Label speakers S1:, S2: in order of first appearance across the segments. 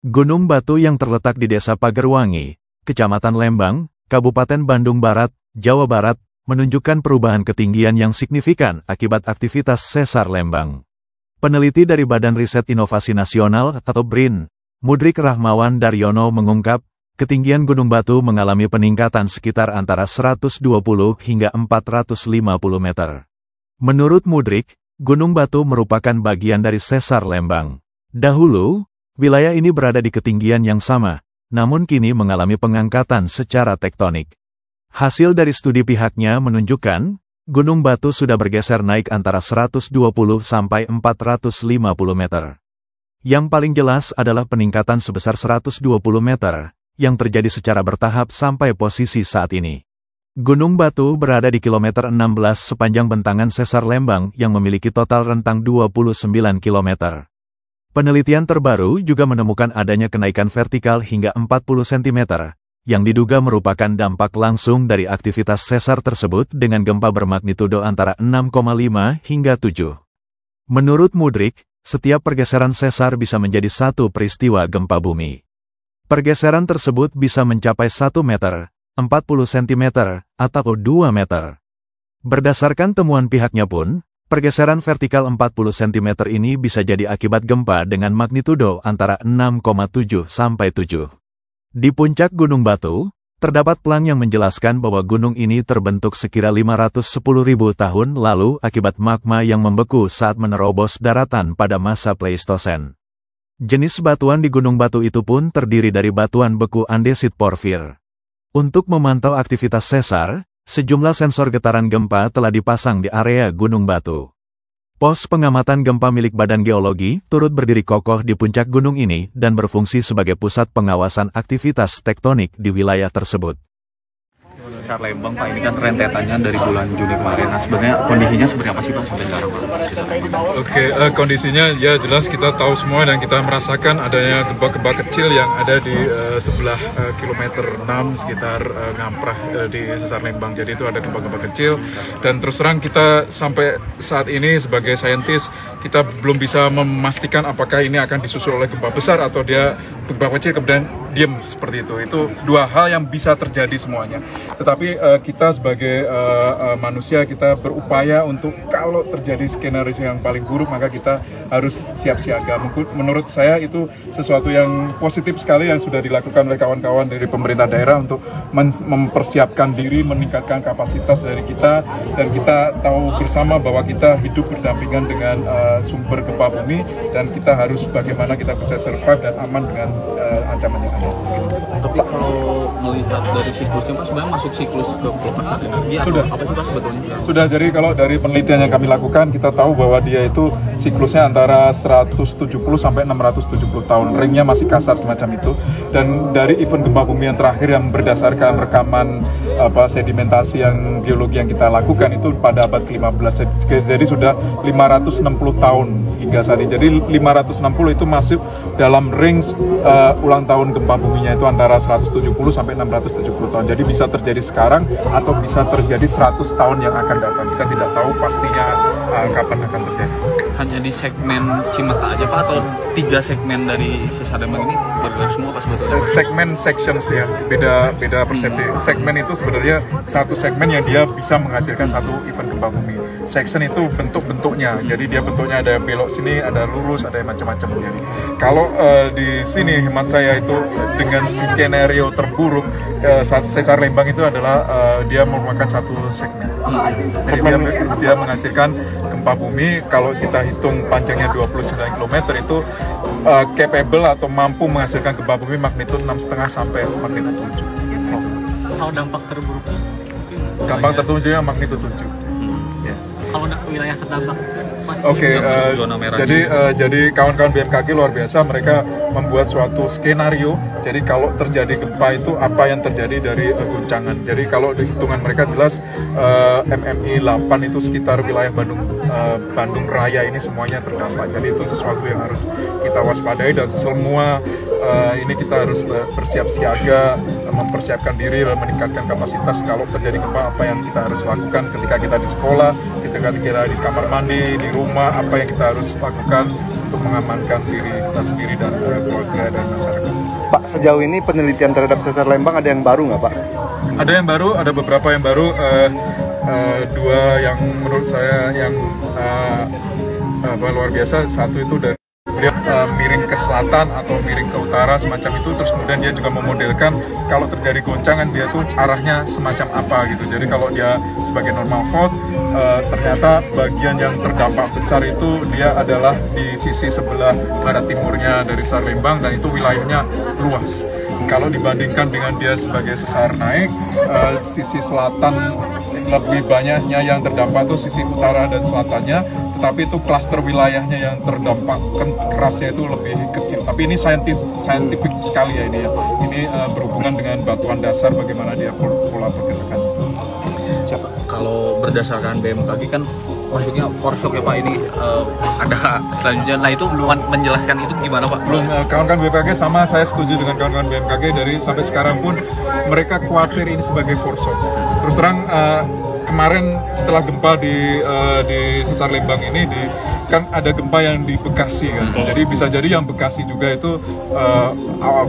S1: Gunung Batu yang terletak di Desa Pagerwangi, Kecamatan Lembang, Kabupaten Bandung Barat, Jawa Barat, menunjukkan perubahan ketinggian yang signifikan akibat aktivitas sesar lembang. Peneliti dari Badan Riset Inovasi Nasional atau BRIN, Mudrik Rahmawan Daryono mengungkap, ketinggian Gunung Batu mengalami peningkatan sekitar antara 120 hingga 450 meter. Menurut Mudrik, Gunung Batu merupakan bagian dari sesar lembang. Dahulu, wilayah ini berada di ketinggian yang sama, namun kini mengalami pengangkatan secara tektonik. Hasil dari studi pihaknya menunjukkan, Gunung Batu sudah bergeser naik antara 120 sampai 450 meter. Yang paling jelas adalah peningkatan sebesar 120 meter, yang terjadi secara bertahap sampai posisi saat ini. Gunung Batu berada di kilometer 16 sepanjang bentangan sesar lembang yang memiliki total rentang 29 kilometer. Penelitian terbaru juga menemukan adanya kenaikan vertikal hingga 40 cm, yang diduga merupakan dampak langsung dari aktivitas sesar tersebut dengan gempa bermagnitudo antara 6,5 hingga 7. Menurut Mudrik, setiap pergeseran sesar bisa menjadi satu peristiwa gempa bumi. Pergeseran tersebut bisa mencapai 1 meter, 40 cm, atau 2 meter. Berdasarkan temuan pihaknya pun, pergeseran vertikal 40 cm ini bisa jadi akibat gempa dengan magnitudo antara 6,7 sampai 7. Di puncak Gunung Batu, terdapat pelang yang menjelaskan bahwa gunung ini terbentuk sekira 510.000 tahun lalu akibat magma yang membeku saat menerobos daratan pada masa Pleistosen. Jenis batuan di Gunung Batu itu pun terdiri dari batuan beku andesit porfir. Untuk memantau aktivitas sesar, sejumlah sensor getaran gempa telah dipasang di area Gunung Batu. Pos pengamatan gempa milik Badan Geologi turut berdiri kokoh di puncak gunung ini dan berfungsi sebagai pusat pengawasan aktivitas tektonik di wilayah tersebut.
S2: Sesar Lembang, Pak, ini kan rentetannya dari bulan Juni kemarin. Nah, sebenarnya kondisinya seperti apa sih, Pak, sampai sekarang, Pak?
S3: Oke, kondisinya ya jelas kita tahu semua dan kita merasakan adanya gempa-gempa kecil yang ada di sebelah kilometer 6 sekitar Ngamprah di Sesar Lembang. Jadi itu ada gempa-gempa kecil dan terus terang kita sampai saat ini sebagai saintis kita belum bisa memastikan apakah ini akan disusul oleh gempa besar atau dia gempa kecil kemudian diam seperti itu. Itu dua hal yang bisa terjadi semuanya. Tetapi kita sebagai manusia kita berupaya untuk kalau terjadi skenario yang paling buruk maka kita harus siap siaga. Menurut saya itu sesuatu yang positif sekali yang sudah dilakukan oleh kawan-kawan dari pemerintah daerah untuk mempersiapkan diri, meningkatkan kapasitas dari kita, dan kita tahu bersama bahwa kita hidup berdampingan dengan sumber gempa bumi dan kita harus bagaimana kita bisa survive dan aman dengan ancaman yang ada.
S2: Tapi kalau melihat dari siklusnya, Pak, sebenarnya masuk siklus ke pelepasan energi
S3: sudah.
S2: Apa sih, Pak, sebetulnya?
S3: Sudah, jadi kalau dari penelitian yang kami lakukan kita tahu bahwa dia itu siklusnya antara 170 sampai 670 tahun. Ringnya masih kasar semacam itu. Dan dari event gempa bumi yang terakhir yang berdasarkan rekaman sedimentasi yang geologi yang kita lakukan itu pada abad ke-15. Jadi sudah 560 tahun hingga saat ini. Jadi 560 itu masuk dalam range ulang tahun gempa buminya itu antara 170 sampai 670 tahun. Jadi bisa terjadi sekarang atau bisa terjadi 100 tahun yang akan datang. Kita tidak tahu pastinya kapan akan terjadi.
S2: Hanya di segmen Cimeta aja, Pak, atau 3 segmen dari Sesar Lembang ini bergerak semua, Pak, sebetulnya?
S3: Segmen sections ya, beda persepsi. Segmen itu sebenarnya satu segmen yang dia bisa menghasilkan satu event gempa bumi. Section itu bentuk-bentuknya, jadi dia bentuknya ada belok sini, ada lurus, ada macam-macam. Jadi kalau di sini hemat saya itu dengan skenario terburuk, Sesar Lembang itu adalah dia merupakan satu segmen. Jadi dia menghasilkan gempa bumi. Kalau kita hitung panjangnya 29 km itu capable atau mampu menghasilkan gempa bumi magnitudo 6,5 sampai magnitudo 7.
S4: Kalau dampak terburuk?
S3: Dampak terburuknya magnitudo 7. Ya.
S4: Kalau wilayah terdampak
S3: Oke, jadi kawan-kawan BMKG luar biasa, mereka membuat suatu skenario. Jadi kalau terjadi gempa itu apa yang terjadi dari guncangan. Jadi kalau di hitungan mereka jelas MMI 8 itu sekitar wilayah Bandung Raya ini semuanya terdampak. Jadi itu sesuatu yang harus kita waspadai dan semua ini kita harus bersiap siaga, mempersiapkan diri dan meningkatkan kapasitas. Kalau terjadi gempa apa yang kita harus lakukan ketika kita di sekolah, ketika kita di kamar mandi, di rumah, apa yang kita harus lakukan untuk mengamankan diri kita sendiri dan keluarga dan masyarakat.
S5: Pak, sejauh ini penelitian terhadap sesar Lembang ada yang baru nggak Pak?
S3: Ada yang baru, ada beberapa yang baru. Dua yang menurut saya yang luar biasa. Satu itu dari dia miring ke selatan atau miring ke utara semacam itu, terus kemudian dia juga memodelkan kalau terjadi goncangan dia tuh arahnya semacam apa gitu. Jadi kalau dia sebagai normal fault, ternyata bagian yang terdampak besar itu dia adalah di sisi sebelah barat timurnya dari sesar Lembang, dan itu wilayahnya luas. Kalau dibandingkan dengan dia sebagai sesar naik, sisi selatan lebih banyaknya yang terdampak tuh sisi utara dan selatannya, tetapi itu klaster wilayahnya yang terdampak kerasnya itu lebih kecil. Tapi ini scientific sekali ya ini ya. Ini berhubungan dengan batuan dasar bagaimana dia pola pergerakan.
S2: Kalau berdasarkan BMKG kan maksudnya foreshock ya Pak, ini ada selanjutnya. Nah itu menjelaskan itu gimana Pak?
S3: Belum, kawan-kawan BMKG sama, saya setuju dengan kawan-kawan BMKG dari sampai sekarang pun mereka khawatir ini sebagai foreshock. Terus terang kemarin setelah gempa di sesar Lembang ini kan ada gempa yang di Bekasi kan, jadi bisa jadi yang Bekasi juga itu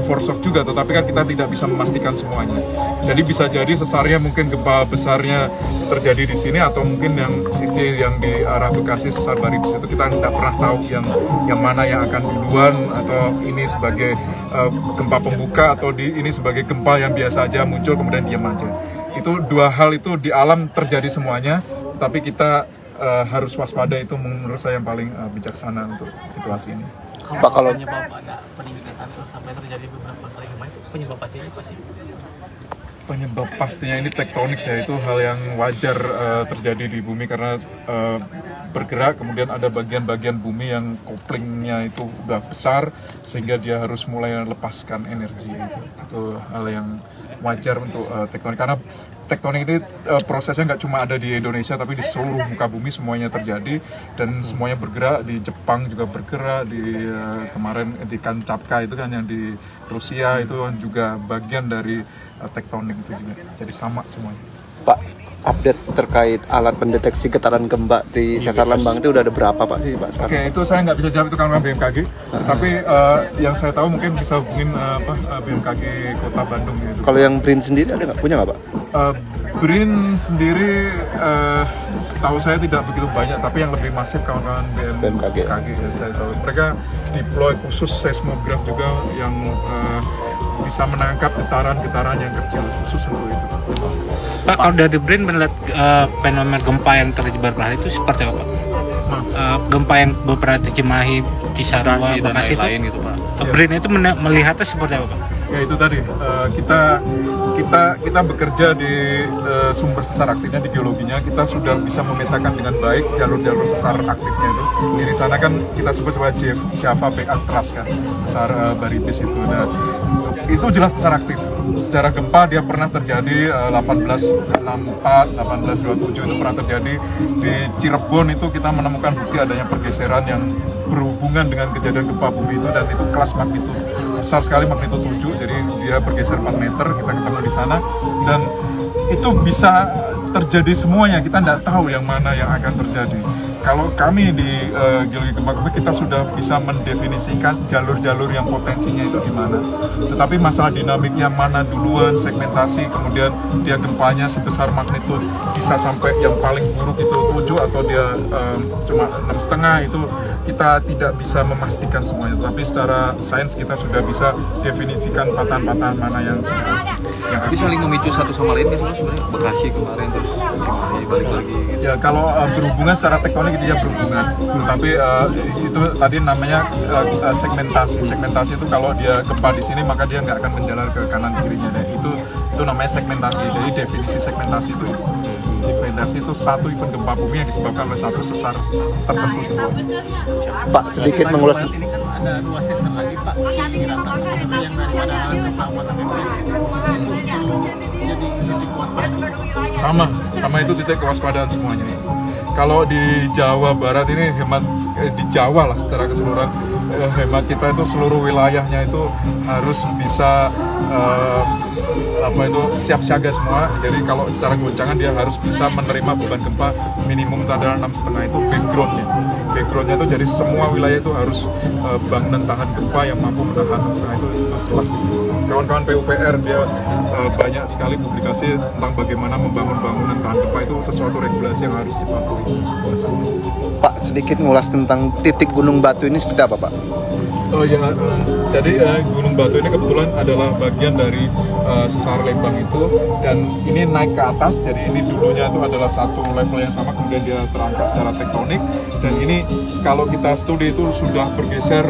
S3: foreshock juga, tetapi kan kita tidak bisa memastikan semuanya. Jadi bisa jadi sesarnya mungkin gempa besarnya terjadi di sini, atau mungkin yang sisi yang di arah Bekasi sesar Baribis itu kita tidak pernah tahu yang mana yang akan duluan, atau ini sebagai gempa pembuka, atau ini sebagai gempa yang biasa aja muncul kemudian diam aja. Itu dua hal itu di alam terjadi semuanya, tapi kita harus waspada. Itu menurut saya yang paling bijaksana untuk situasi ini.
S5: Pak, kalau
S4: penyebab ada peningkatan sampai terjadi beberapa kali gempa, penyebab pastinya apa sih?
S3: Penyebab pastinya ini tektonik ya, itu hal yang wajar terjadi di bumi karena bergerak, kemudian ada bagian-bagian bumi yang koplingnya itu udah besar sehingga dia harus mulai lepaskan energi. Itu hal yang wajar untuk tektonik, karena tektonik ini prosesnya nggak cuma ada di Indonesia tapi di seluruh muka bumi semuanya terjadi, dan semuanya bergerak. Di Jepang juga bergerak, di kemarin di Kamchatka itu kan yang di Rusia itu juga bagian dari tektonik itu juga, jadi sama semuanya.
S5: Pak, update terkait alat pendeteksi getaran gempa di sesar Lembang itu udah ada berapa Pak sih Pak sekarang?
S3: Oke, itu saya nggak bisa jawab, itu kan BMKG. Tapi yang saya tahu mungkin bisa hubungin BMKG Kota Bandung gitu.
S5: Kalau yang BRIN sendiri ada nggak, punya nggak Pak?
S3: BRIN sendiri setahu saya tidak begitu banyak, tapi yang lebih masif kawan-kawan BMKG ya, saya tahu. Mereka deploy khusus seismograf juga yang bisa menangkap getaran-getaran yang kecil khusus untuk itu.
S6: Pak, kalau dari BRIN melihat fenomena gempa yang terjadi beberapa hari itu seperti apa Pak? Gempa yang beberapa di Cimahi, Cisarua, Bekasi itu, Pak. BRIN itu melihatnya seperti apa Pak?
S3: Ya itu tadi, kita bekerja di sumber sesar aktifnya, di geologinya. Kita sudah bisa memetakan dengan baik jalur-jalur sesar aktifnya itu. Di sana kan kita sebut sebagai Java Back Atlas kan, sesar Baribis itu. Nah, itu jelas sesar aktif. Secara gempa dia pernah terjadi 1864, 1827 itu pernah terjadi. Di Cirebon itu kita menemukan bukti adanya pergeseran yang berhubungan dengan kejadian gempa bumi itu, dan itu kelas magnitudo besar sekali, magnitudo 7, jadi dia bergeser 4 meter, kita ketemu di sana, dan itu bisa terjadi semuanya, kita tidak tahu yang mana yang akan terjadi. Kalau kami di geologi gempa bumi, kita sudah bisa mendefinisikan jalur-jalur yang potensinya itu di mana. Tetapi masalah dinamiknya mana duluan, segmentasi, kemudian dia gempanya sebesar magnitudo bisa sampai yang paling buruk itu 7 atau dia cuma 6,5, itu kita tidak bisa memastikan semuanya. Tapi secara sains kita sudah bisa definisikan patahan-patahan mana yang sudah
S2: Tapi saling memicu satu sama lain gitu sebenarnya. Bekasi kemarin terus Cimahi balik lagi gitu.
S3: Ya kalau berhubungan secara tektonik dia berhubungan, tapi itu tadi namanya segmentasi. Segmentasi itu kalau dia gempa di sini maka dia nggak akan menjalar ke kanan kirinya. Dan itu namanya segmentasi. Jadi definisi segmentasi itu satu event gempa bumi yang disebabkan oleh satu sesar tertentu situ.
S5: Pak, sedikit mengulas.
S4: Ini kan ada 2 sesar lagi Pak, si Rantang sebenarnya yang daripada keselamatan itu jadi titik kewaspadaan.
S3: Sama itu titik kewaspadaan semuanya. Kalau di Jawa Barat ini hemat di Jawa lah secara keseluruhan hemat kita itu seluruh wilayahnya itu harus bisa siap siaga semua. Jadi kalau secara goncangan dia harus bisa menerima beban gempa minimum adalah 6,5 itu backgroundnya itu, jadi semua wilayah itu harus bangunan tahan gempa yang mampu menahan 6,5 itu jelas. Kawan-kawan PUPR dia banyak sekali publikasi tentang bagaimana membangun bangunan tahan gempa, itu sesuatu regulasi yang harus dipatuhi.
S5: Pak, sedikit ngulas tentang titik Gunung Batu ini seperti apa, Pak?
S3: Oh ya, jadi Gunung Batu ini kebetulan adalah bagian dari sesar Lembang itu, dan ini naik ke atas. Jadi ini dulunya itu adalah satu level yang sama, kemudian dia terangkat secara tektonik, dan ini kalau kita studi itu sudah bergeser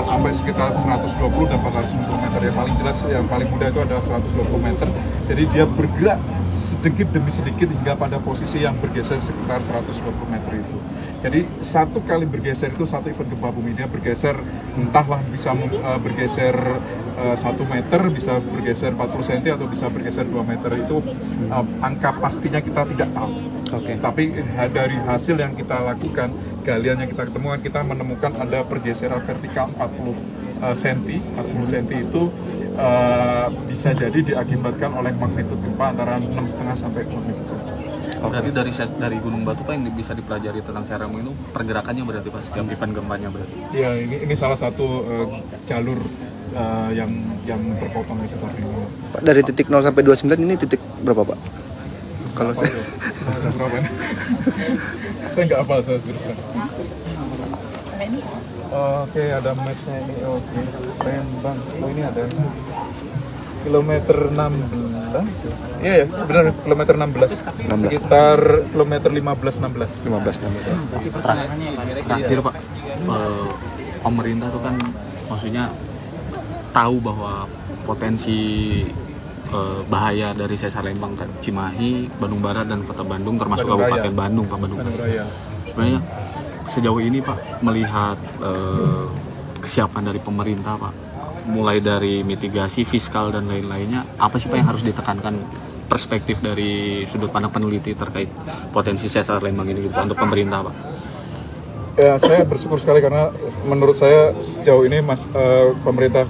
S3: sampai sekitar 120 dan 450 meter. Yang paling jelas, yang paling mudah itu adalah 120 meter. Jadi dia bergerak sedikit demi sedikit hingga pada posisi yang bergeser sekitar 120 meter itu. Jadi satu kali bergeser itu satu event gempa bumi, dia bergeser entahlah bisa bergeser 1 meter, bisa bergeser 40 cm atau bisa bergeser 2 meter. Itu angka pastinya kita tidak tahu. Tapi dari hasil yang kita lakukan, galian yang kita ketemukan, kita menemukan ada pergeseran vertikal 40 cm itu bisa jadi diakibatkan oleh magnitud gempa antara 6,5 sampai magnitud 7.
S2: Berarti dari Gunung Batu Pak yang bisa dipelajari tentang sesar lembang itu pergerakannya berarti Pak, setiap event gempanya berarti?
S3: Ya, ini salah satu jalur yang berkaitan dengan sesar lembang.
S5: Pak, dari titik 0 sampai 29 ini titik berapa, Pak? Kalau saya
S3: saya nggak hafal, saya teruskan. Oke, ada mapsnya ini. Oke, Lembang. Oh, ini ada kilometer 16. Iya ya, benar, kilometer 16. Sekitar kilometer 15-16.
S2: Terakhir Pak, pemerintah itu kan maksudnya tahu bahwa potensi bahaya dari sesar Lembang kan, Cimahi, Bandung Barat dan Kota Bandung, termasuk Kabupaten Bandung, Pak, Bandung Raya. Sebenarnya sejauh ini Pak, melihat kesiapan dari pemerintah Pak, mulai dari mitigasi fiskal dan lain-lainnya, apa sih Pak yang harus ditekankan perspektif dari sudut pandang peneliti terkait potensi sesar Lembang ini gitu, untuk pemerintah Pak?
S3: Ya, saya bersyukur sekali karena menurut saya sejauh ini pemerintah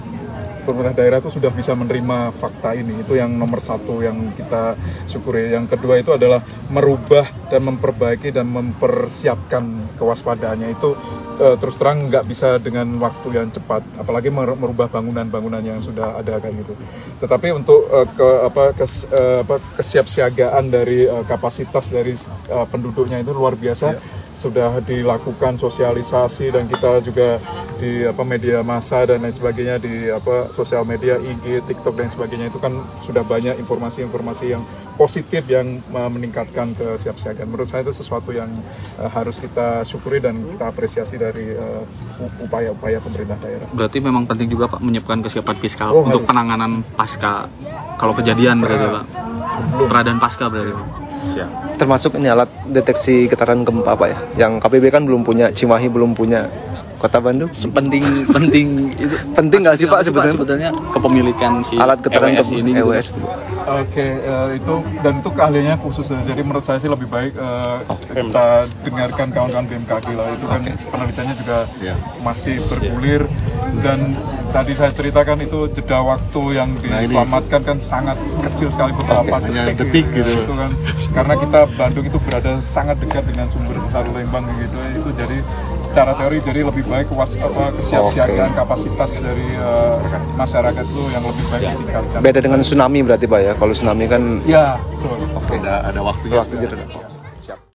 S3: daerah itu sudah bisa menerima fakta ini. Itu yang nomor satu yang kita syukuri. Yang kedua itu adalah merubah dan memperbaiki dan mempersiapkan kewaspadaannya. Itu terus terang nggak bisa dengan waktu yang cepat, apalagi merubah bangunan-bangunan yang sudah ada kan gitu. Tetapi untuk kesiapsiagaan dari kapasitas dari penduduknya itu luar biasa. Sudah dilakukan sosialisasi, dan kita juga di media massa dan lain sebagainya, di sosial media, IG, TikTok dan sebagainya, itu kan sudah banyak informasi-informasi yang positif yang meningkatkan kesiapsiagaan. Menurut saya itu sesuatu yang harus kita syukuri dan kita apresiasi dari upaya-upaya pemerintah daerah.
S2: Berarti memang penting juga Pak menyiapkan kesiapan fiskal untuk penanganan pasca kalau kejadian berarti Pak. Peradaan pasca berarti Pak. Siap.
S5: Termasuk ini alat deteksi getaran gempa, Pak ya, yang KPB kan belum punya, Cimahi belum punya, Kota Bandung.
S2: Penting itu.
S5: Penting nggak sih Pak sebetulnya
S2: kepemilikan si
S5: alat getaran gempa
S2: ini
S5: EWS
S2: gitu.
S3: Oke, itu keahliannya khusus. Jadi menurut saya sih lebih baik kita dengarkan kawan-kawan BMKG lah. Itu kan penelitiannya juga masih bergulir, dan tadi saya ceritakan itu jeda waktu yang diselamatkan kan sangat kecil sekali, beberapa detik gitu. Itu kan karena kita Bandung itu berada sangat dekat dengan sumber sesar Lembang gitu. Itu jadi secara teori jadi lebih baik kesiapsiagaan kapasitas dari masyarakat itu yang lebih baik ditingkatkan.
S5: Beda dengan tsunami berarti Pak ya. Kalau tsunami kan
S3: ya betul.
S5: Ada waktunya.